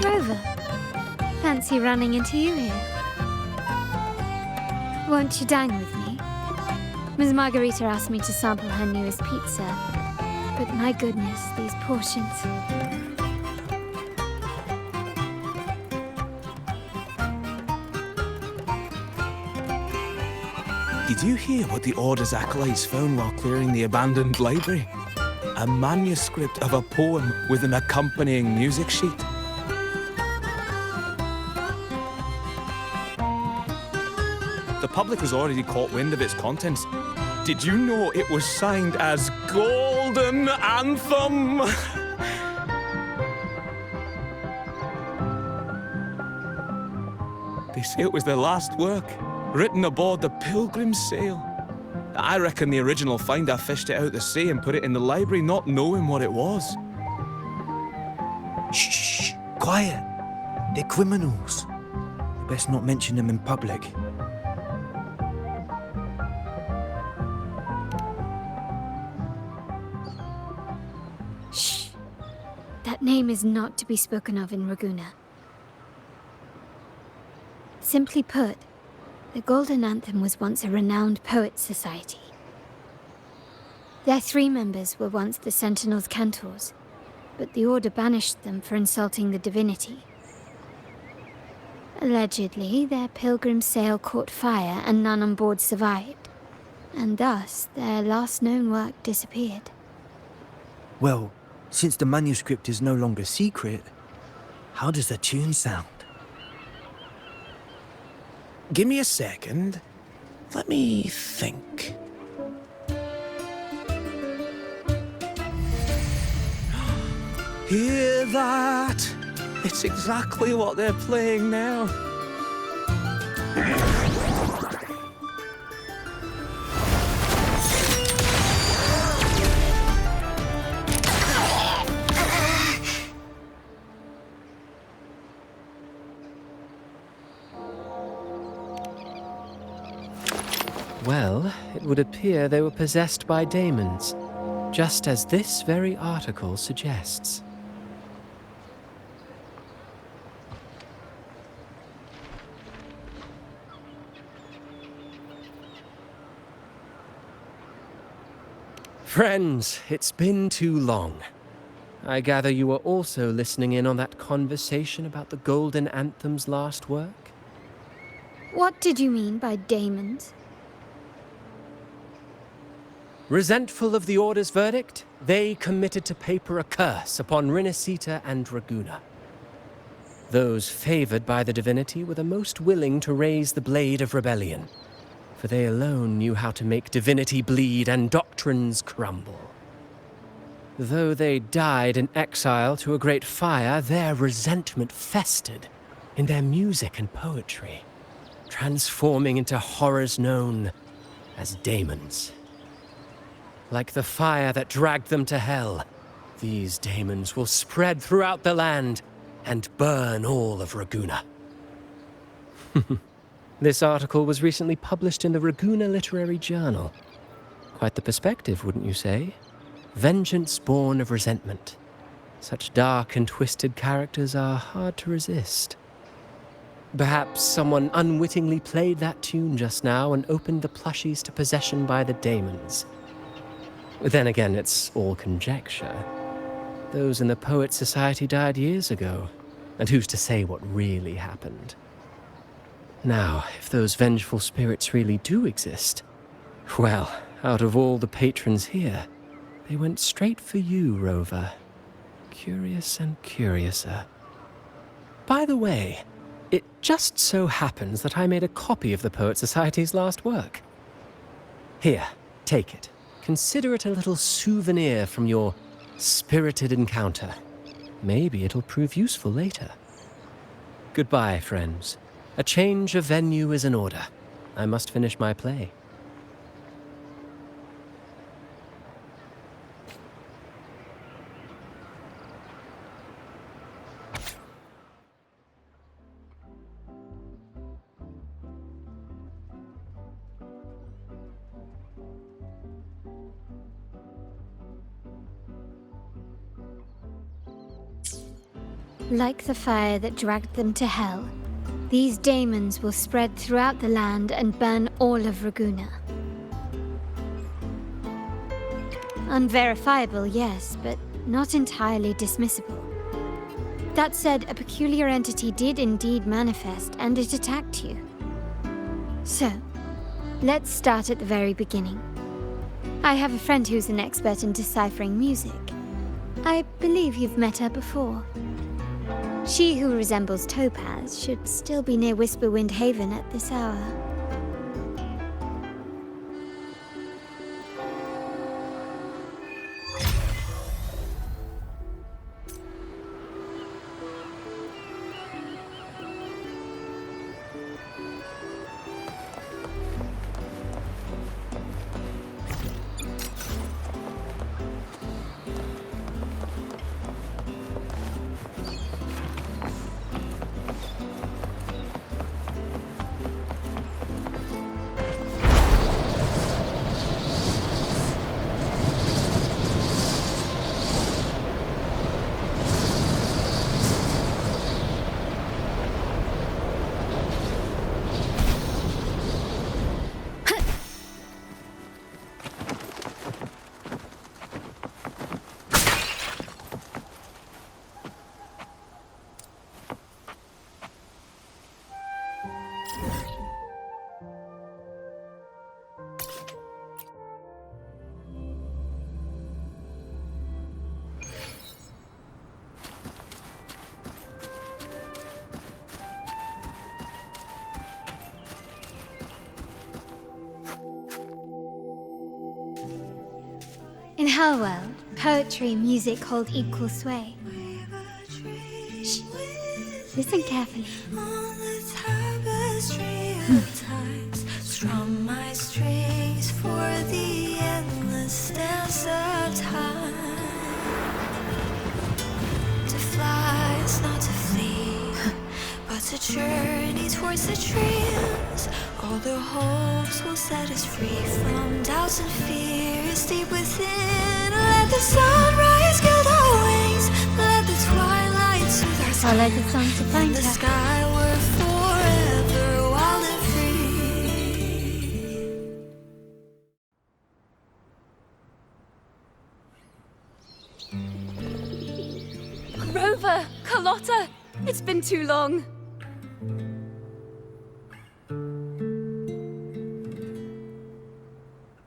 Rover, fancy running into you here. Won't you dine with me? Ms. Margarita asked me to sample her newest pizza, but my goodness, these portions. Did you hear what the Order's acolytes found while clearing the abandoned library? A manuscript of a poem with an accompanying music sheet. The public has already caught wind of its contents. Did you know it was signed as Golden Anthem? They say it was their last work, written aboard the Pilgrim's Sail. I reckon the original finder fished it out the sea and put it in the library, not knowing what it was. Shh, quiet. They're criminals. You best not mention them in public. Shh. That name is not to be spoken of in Ragusa. Simply put, the Golden Anthem was once a renowned poets' society. Their 3 members were once the Sentinel's cantors, but the Order banished them for insulting the divinity. Allegedly, their pilgrim sail caught fire and none on board survived, and thus their last known work disappeared. Well, since the manuscript is no longer secret, how does the tune sound? Give me a second. Let me think. Hear that? It's exactly what they're playing now. Well, it would appear they were possessed by daemons, just as this very article suggests. Friends, it's been too long. I gather you were also listening in on that conversation about the Golden Anthem's last work? What did you mean by daemons? Resentful of the Order's verdict, they committed to paper a curse upon Rinascita and Ragusa. Those favored by the divinity were the most willing to raise the blade of rebellion, for they alone knew how to make divinity bleed and doctrines crumble. Though they died in exile to a great fire, their resentment festered in their music and poetry, transforming into horrors known as daemons. Like the fire that dragged them to hell, these daemons will spread throughout the land and burn all of Ragusa. This article was recently published in the Ragusa Literary Journal. Quite the perspective, wouldn't you say? Vengeance born of resentment. Such dark and twisted characters are hard to resist. Perhaps someone unwittingly played that tune just now and opened the plushies to possession by the daemons. Then again, it's all conjecture. Those in the Poets' Society died years ago, and who's to say what really happened? Now, if those vengeful spirits really do exist, well, out of all the patrons here, they went straight for you, Rover. Curious and curiouser. By the way, it just so happens that I made a copy of the Poets' Society's last work. Here, take it. Consider it a little souvenir from your spirited encounter. Maybe it'll prove useful later. Goodbye, friends. A change of venue is in order. I must finish my play. Like the fire that dragged them to hell, these daemons will spread throughout the land and burn all of Raguna. Unverifiable, yes, but not entirely dismissible. That said, a peculiar entity did indeed manifest, and it attacked you. So, let's start at the very beginning. I have a friend who's an expert in deciphering music. I believe you've met her before. She who resembles Topaz should still be near Whisperwind Haven at this hour. In Hellworld, poetry and music hold equal sway. Shh. Listen carefully. On the tapestry of times, strum my strings for the endless dance of time. To fly is not to flee, but to journey towards the dreams. All the hopes will set us free from doubts and fears deep within. Let the sunrise gild our wings, let the twilight soothe our Follow skin. the sun to In find the her. sky we're forever wild and free. Rover! Carlotta! It's been too long.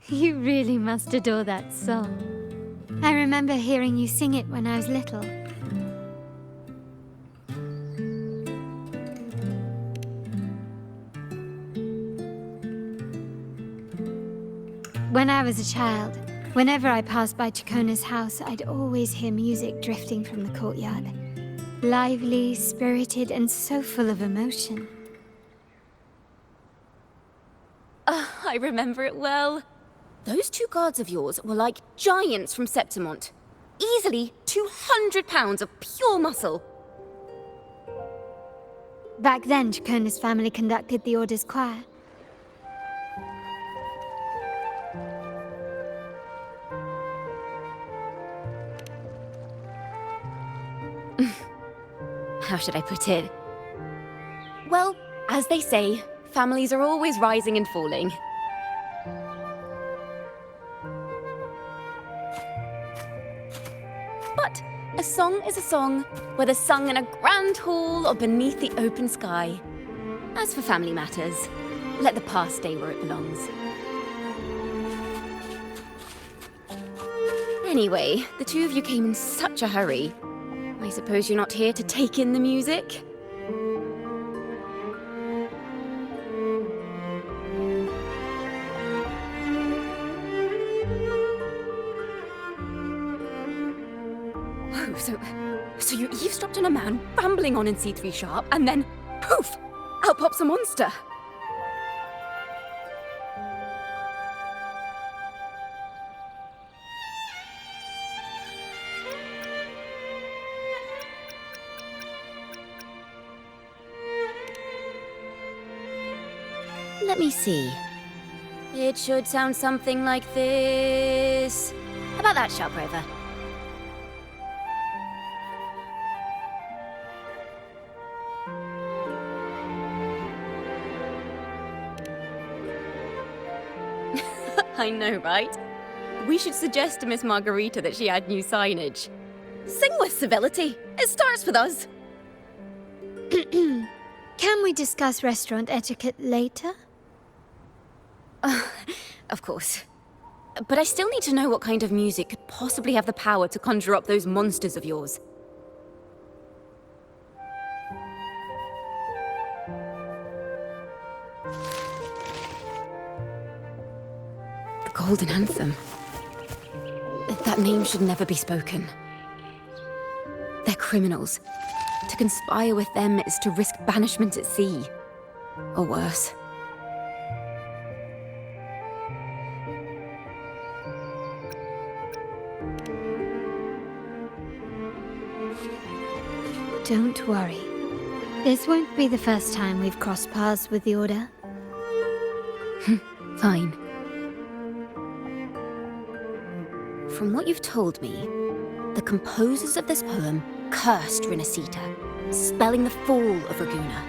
You really must adore that song. I remember hearing you sing it when I was little. When I was a child, whenever I passed by Chacona's house, I'd always hear music drifting from the courtyard. Lively, spirited, and so full of emotion. I remember it well. Those two guards of yours were like giants from Septimont. Easily 200 pounds of pure muscle. Back then, Chacona's family conducted the Order's choir. How should I put it? Well, as they say, families are always rising and falling. But a song is a song, whether sung in a grand hall or beneath the open sky. As for family matters, let the past stay where it belongs. Anyway, the two of you came in such a hurry. I suppose you're not here to take in the music? So you eavesdropped on a man rambling on in C3 Sharp, and then, poof, out pops a monster. Let me see. It should sound something like this. How about that, Sharp Rover? I know, right? We should suggest to Miss Margarita that she add new signage. Sing with civility. It starts with us. Can we discuss restaurant etiquette later? Of course. But I still need to know what kind of music could possibly have the power to conjure up those monsters of yours. The Golden Anthem. That name should never be spoken. They're criminals. To conspire with them is to risk banishment at sea. Or worse. Don't worry. This won't be the first time we've crossed paths with the Order. Fine. From what you've told me, the composers of this poem cursed Rinascita, spelling the fall of Ragusa.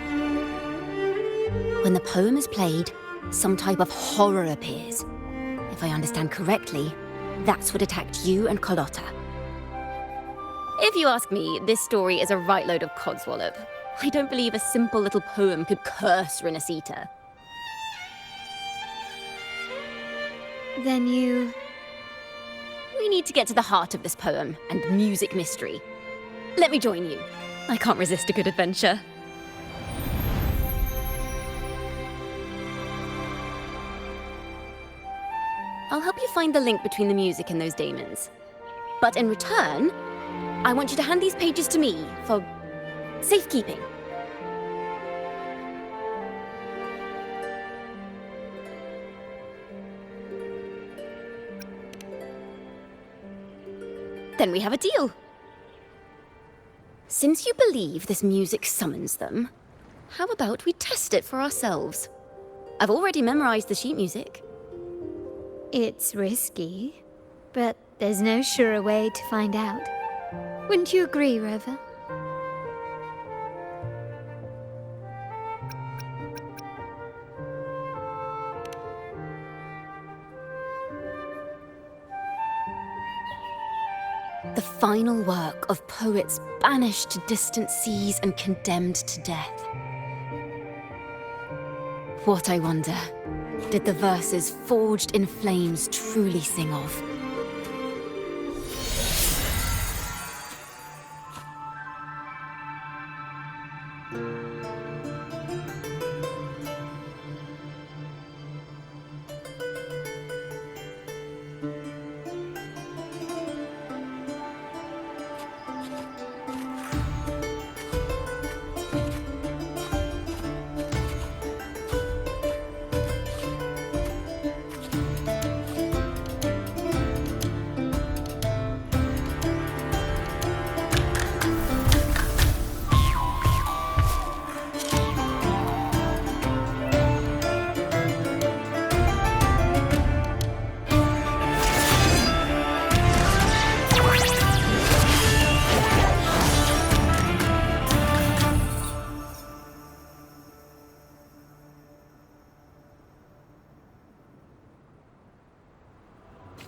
When the poem is played, some type of horror appears. If I understand correctly, that's what attacked you and Carlotta. If you ask me, this story is a right load of codswallop. I don't believe a simple little poem could curse Rinascita. Then you... We need to get to the heart of this poem and music mystery. Let me join you. I can't resist a good adventure. I'll help you find the link between the music and those daemons. But in return, I want you to hand these pages to me for safekeeping. Then we have a deal. Since you believe this music summons them, how about we test it for ourselves? I've already memorized the sheet music. It's risky, but there's no surer way to find out. Wouldn't you agree, Rover? The final work of poets banished to distant seas and condemned to death. What, I wonder, did the verses forged in flames truly sing of?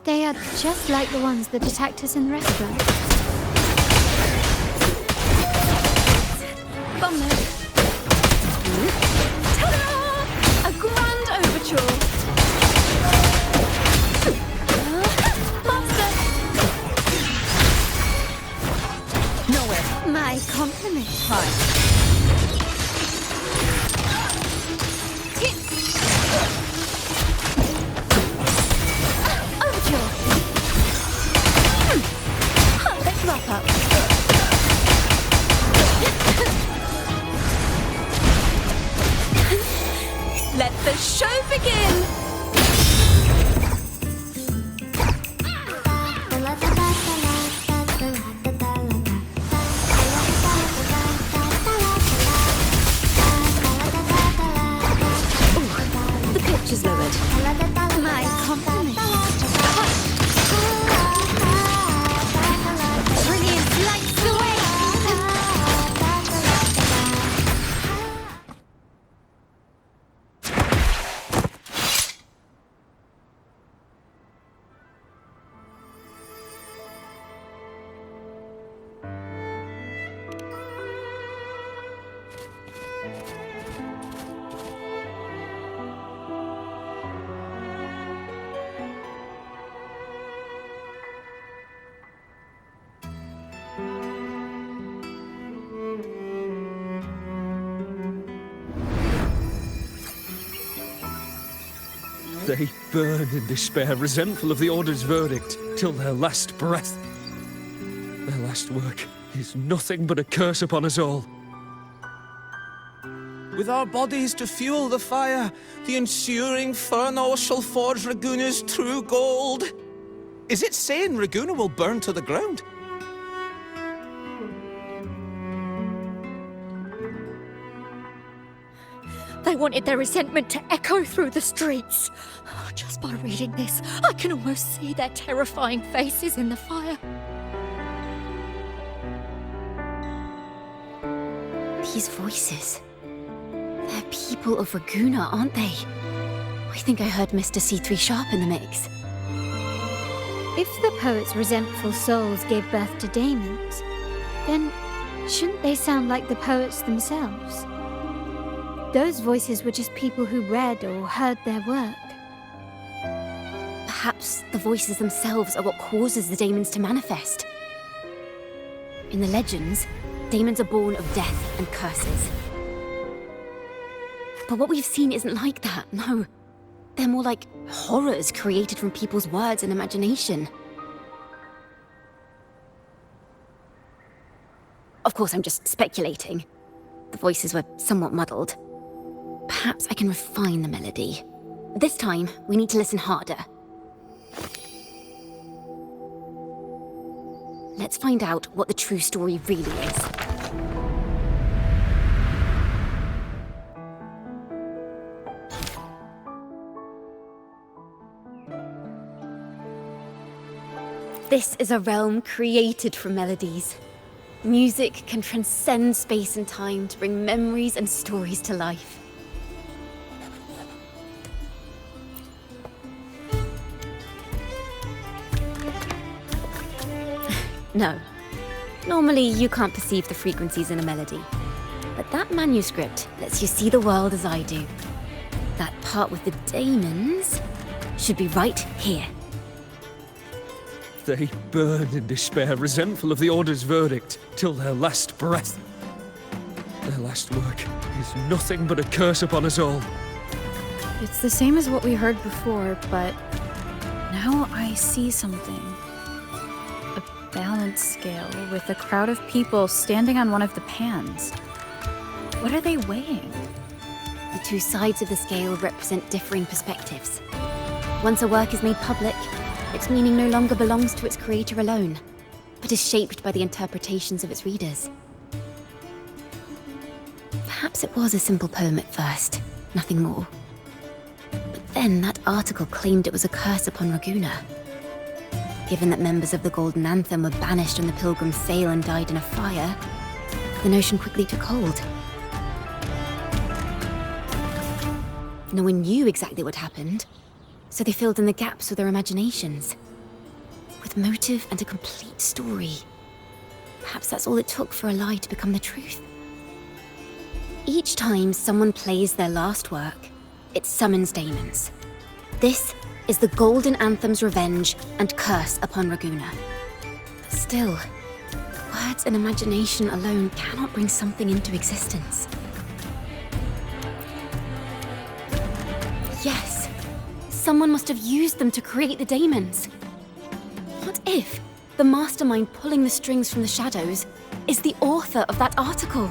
They are just like the ones that attacked us in the restaurant. Bummer. Ta-da! A grand overture. Monster! Nowhere. My compliment. Hi. Let's wrap up. Let the show begin! They burn in despair, resentful of the Order's verdict, till their last breath. Their last work is nothing but a curse upon us all. With our bodies to fuel the fire, the ensuing furnace shall forge Raguna's true gold. Is it saying Raguna will burn to the ground? They wanted their resentment to echo through the streets. Just by reading this, I can almost see their terrifying faces in the fire. These voices. They're people of Raguna, aren't they? I think I heard Mr. C3 Sharp in the mix. If the poet's resentful souls gave birth to daemons, then shouldn't they sound like the poets themselves? Those voices were just people who read or heard their work. Perhaps the voices themselves are what causes the daemons to manifest. In the legends, daemons are born of death and curses. But what we've seen isn't like that, no. They're more like horrors created from people's words and imagination. Of course, I'm just speculating. The voices were somewhat muddled. Perhaps I can refine the melody. This time, we need to listen harder. Let's find out what the true story really is. This is a realm created from melodies. Music can transcend space and time to bring memories and stories to life. No. Normally, you can't perceive the frequencies in a melody. But that manuscript lets you see the world as I do. That part with the daemons should be right here. They burn in despair, resentful of the Order's verdict, till their last breath. Their last work is nothing but a curse upon us all. It's the same as what we heard before, but now I see something. A balance scale with a crowd of people standing on one of the pans. What are they weighing? The two sides of the scale represent differing perspectives. Once a work is made public, its meaning no longer belongs to its creator alone, but is shaped by the interpretations of its readers. Perhaps it was a simple poem at first, nothing more. But then that article claimed it was a curse upon Raguna. Given that members of the Golden Anthem were banished on the Pilgrim's Sail and died in a fire, the notion quickly took hold. No one knew exactly what happened, so they filled in the gaps with their imaginations. With motive and a complete story. Perhaps that's all it took for a lie to become the truth. Each time someone plays their last work, it summons daemons. This is the Golden Anthem's revenge and curse upon Raguna. But still, words and imagination alone cannot bring something into existence. Yes, someone must have used them to create the daemons. What if the mastermind pulling the strings from the shadows is the author of that article?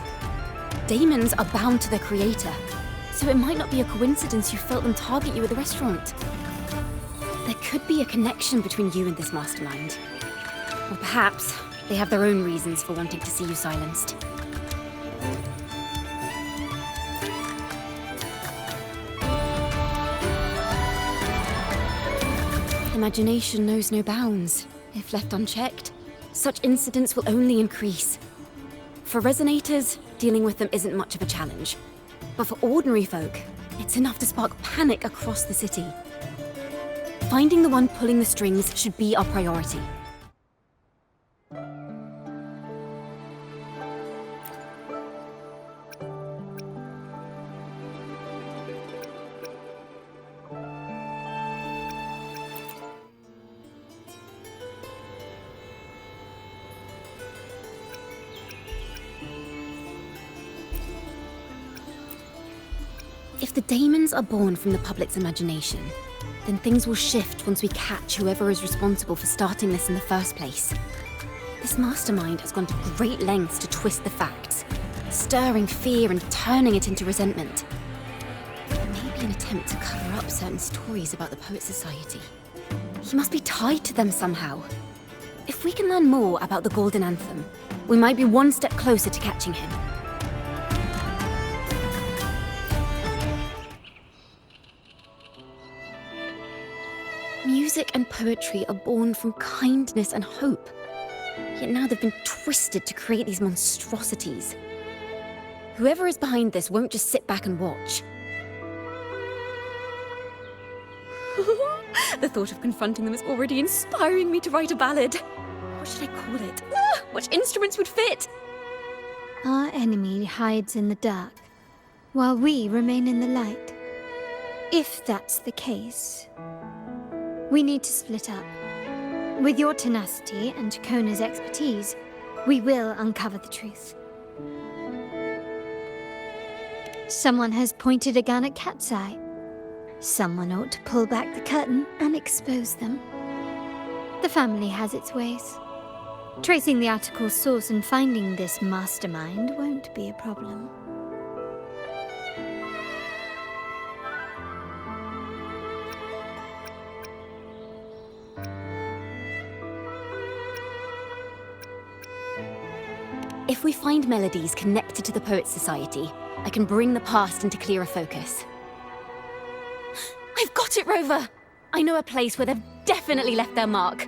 Daemons are bound to their creator, so it might not be a coincidence you felt them target you at the restaurant. There could be a connection between you and this mastermind. Or perhaps they have their own reasons for wanting to see you silenced. Imagination knows no bounds. If left unchecked, such incidents will only increase. For resonators, dealing with them isn't much of a challenge. But for ordinary folk, it's enough to spark panic across the city. Finding the one pulling the strings should be our priority. If the daemons are born from the public's imagination, then things will shift once we catch whoever is responsible for starting this in the first place. This mastermind has gone to great lengths to twist the facts, stirring fear and turning it into resentment. Maybe an attempt to cover up certain stories about the Poet Society. He must be tied to them somehow. If we can learn more about the Golden Anthem, we might be one step closer to catching him. Music and poetry are born from kindness and hope. Yet now they've been twisted to create these monstrosities. Whoever is behind this won't just sit back and watch. The thought of confronting them is already inspiring me to write a ballad. What should I call it? Which instruments would fit? Our enemy hides in the dark, while we remain in the light. If that's the case, we need to split up. With your tenacity and Kona's expertise, we will uncover the truth. Someone has pointed a gun at Cat's Eye. Someone ought to pull back the curtain and expose them. The family has its ways. Tracing the article's source and finding this mastermind won't be a problem. If we find melodies connected to the Poets Society, I can bring the past into clearer focus. I've got it, Rover! I know a place where they've definitely left their mark.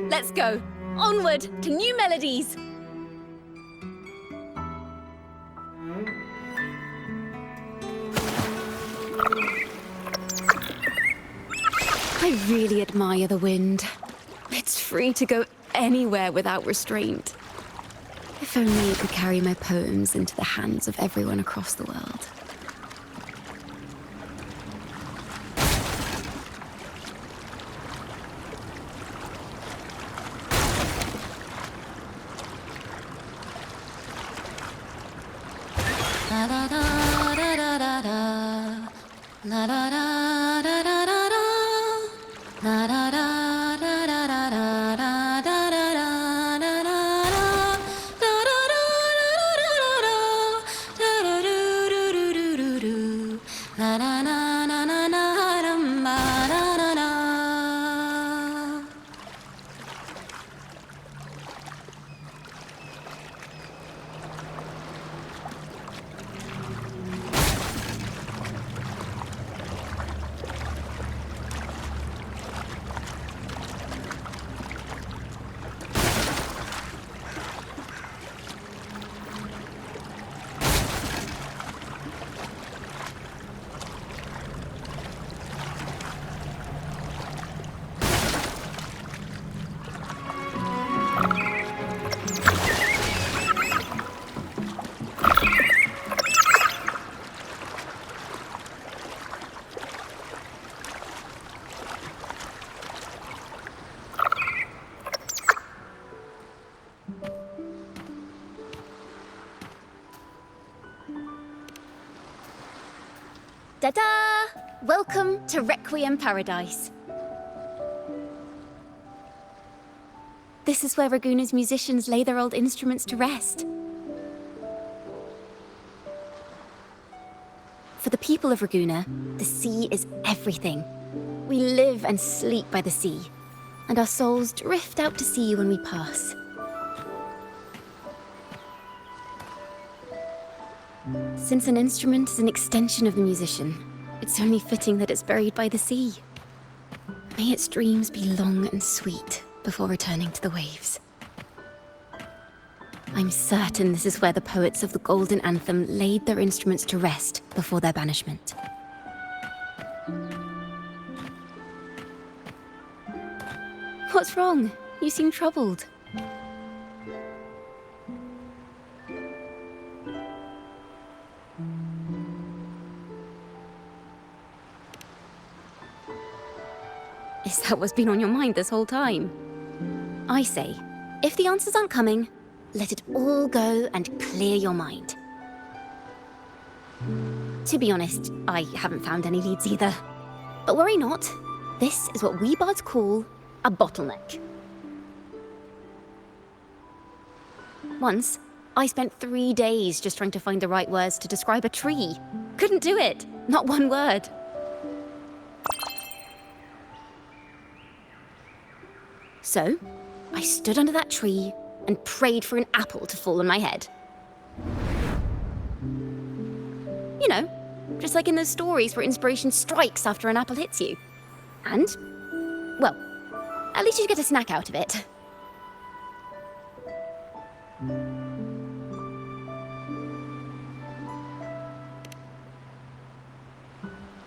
Let's go! Onward to new melodies! I really admire the wind. It's free to go anywhere without restraint. If only it could carry my poems into the hands of everyone across the world. La da da da da da da. La da da da da da da. La da da da da da da da da da da da da. Da da da da da da da da do do do do do do. La na na na na na dum ba da da da. Ta-da! Welcome to Requiem Paradise. This is where Raguna's musicians lay their old instruments to rest. For the people of Raguna, the sea is everything. We live and sleep by the sea, and our souls drift out to sea when we pass. Since an instrument is an extension of the musician, it's only fitting that it's buried by the sea. May its dreams be long and sweet before returning to the waves. I'm certain this is where the poets of the Golden Anthem laid their instruments to rest before their banishment. What's wrong? You seem troubled. Is that what's been on your mind this whole time? I say, if the answers aren't coming, let it all go and clear your mind. To be honest, I haven't found any leads either. But worry not. This is what we bards call a bottleneck. Once, I spent 3 days just trying to find the right words to describe a tree. Couldn't do it. Not one word. So, I stood under that tree and prayed for an apple to fall on my head. You know, just like in those stories where inspiration strikes after an apple hits you. And, well, at least you get a snack out of it.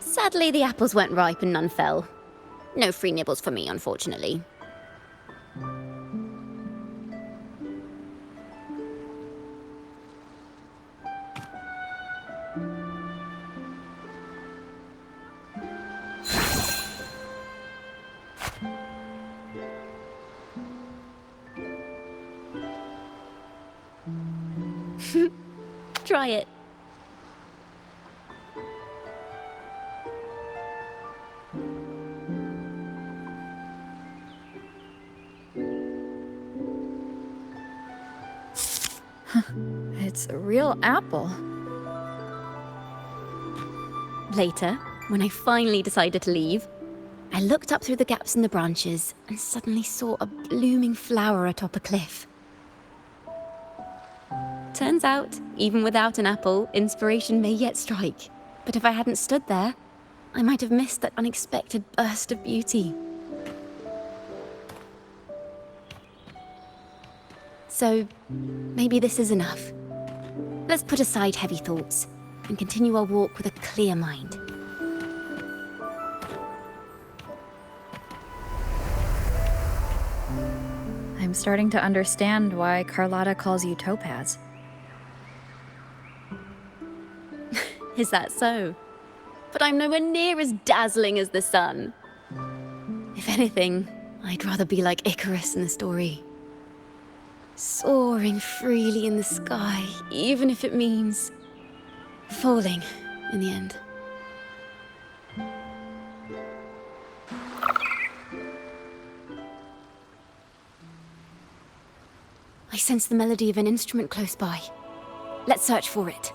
Sadly, the apples weren't ripe and none fell. No free nibbles for me, unfortunately. Try it. It's a real apple. Later, when I finally decided to leave, I looked up through the gaps in the branches and suddenly saw a blooming flower atop a cliff. Turns out, even without an apple, inspiration may yet strike. But if I hadn't stood there, I might have missed that unexpected burst of beauty. So, maybe this is enough. Let's put aside heavy thoughts and continue our walk with a clear mind. I'm starting to understand why Carlotta calls you Topaz. Is that so? But I'm nowhere near as dazzling as the sun. If anything, I'd rather be like Icarus in the story. Soaring freely in the sky, even if it means falling in the end. I sense the melody of an instrument close by. Let's search for it.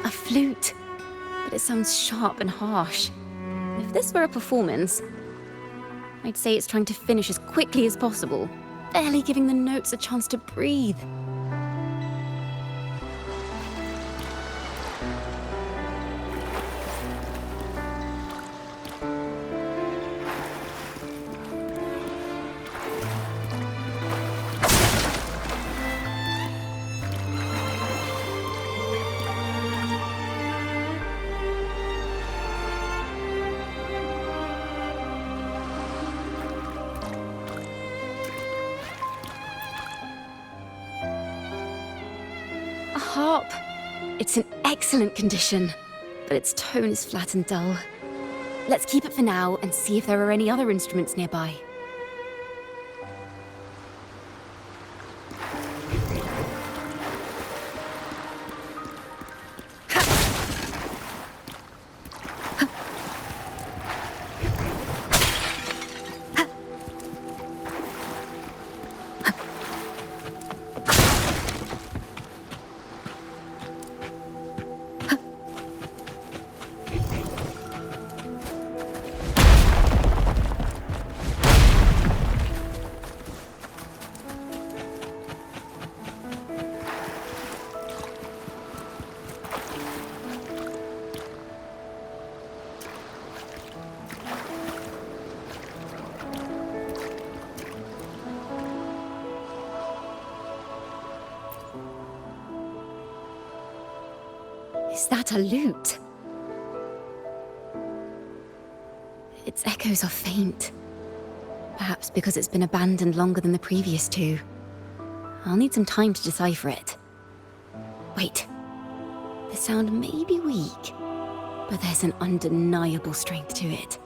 A flute, but it sounds sharp and harsh. If this were a performance, I'd say it's trying to finish as quickly as possible, barely giving the notes a chance to breathe. A harp. It's in excellent condition, but its tone is flat and dull. Let's keep it for now and see if there are any other instruments nearby. Is that a lute? Its echoes are faint. Perhaps because it's been abandoned longer than the previous two. I'll need some time to decipher it. Wait. The sound may be weak, but there's an undeniable strength to it.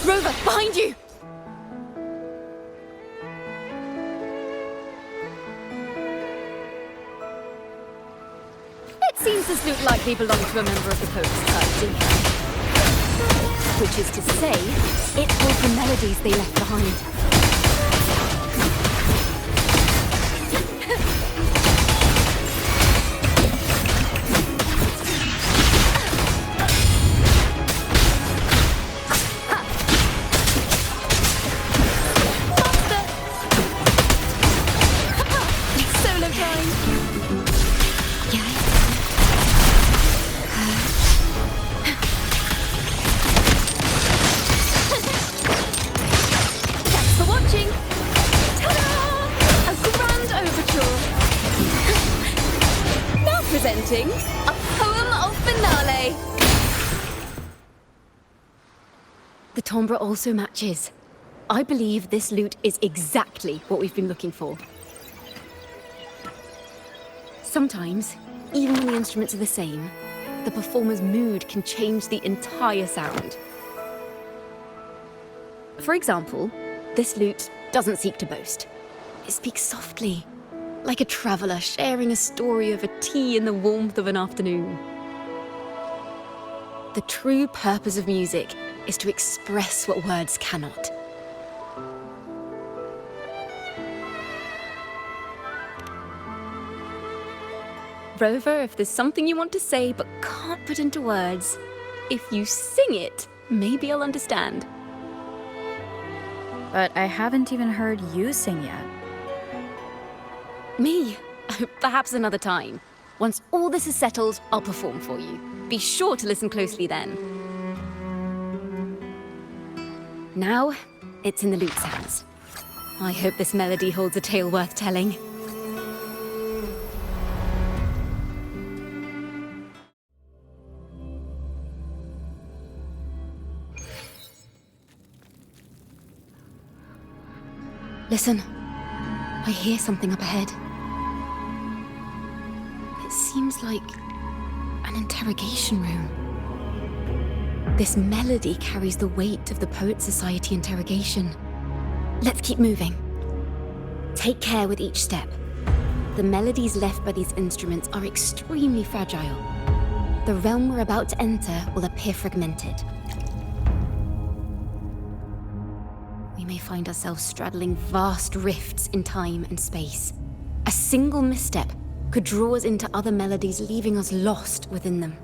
Rover, behind you! It seems this lute likely belonged to a member of the Poet Society. Which is to say, it holds the melodies they left behind. Solo time! Thanks for watching! Ta-da! A grand overture! Now presenting a poem of finale! The timbre also matches. I believe this lute is exactly what we've been looking for. Sometimes, even when the instruments are the same, the performer's mood can change the entire sound. For example, this lute doesn't seek to boast. It speaks softly, like a traveller sharing a story over tea in the warmth of an afternoon. The true purpose of music is to express what words cannot. Rover, if there's something you want to say but can't put into words, if you sing it, maybe I'll understand. But I haven't even heard you sing yet. Me? Perhaps another time. Once all this is settled, I'll perform for you. Be sure to listen closely then. Now, it's in the lute's hands. I hope this melody holds a tale worth telling. Listen. I hear something up ahead. It seems like an interrogation room. This melody carries the weight of the Poet Society interrogation. Let's keep moving. Take care with each step. The melodies left by these instruments are extremely fragile. The realm we're about to enter will appear fragmented. We may find ourselves straddling vast rifts in time and space. A single misstep could draw us into other melodies, leaving us lost within them.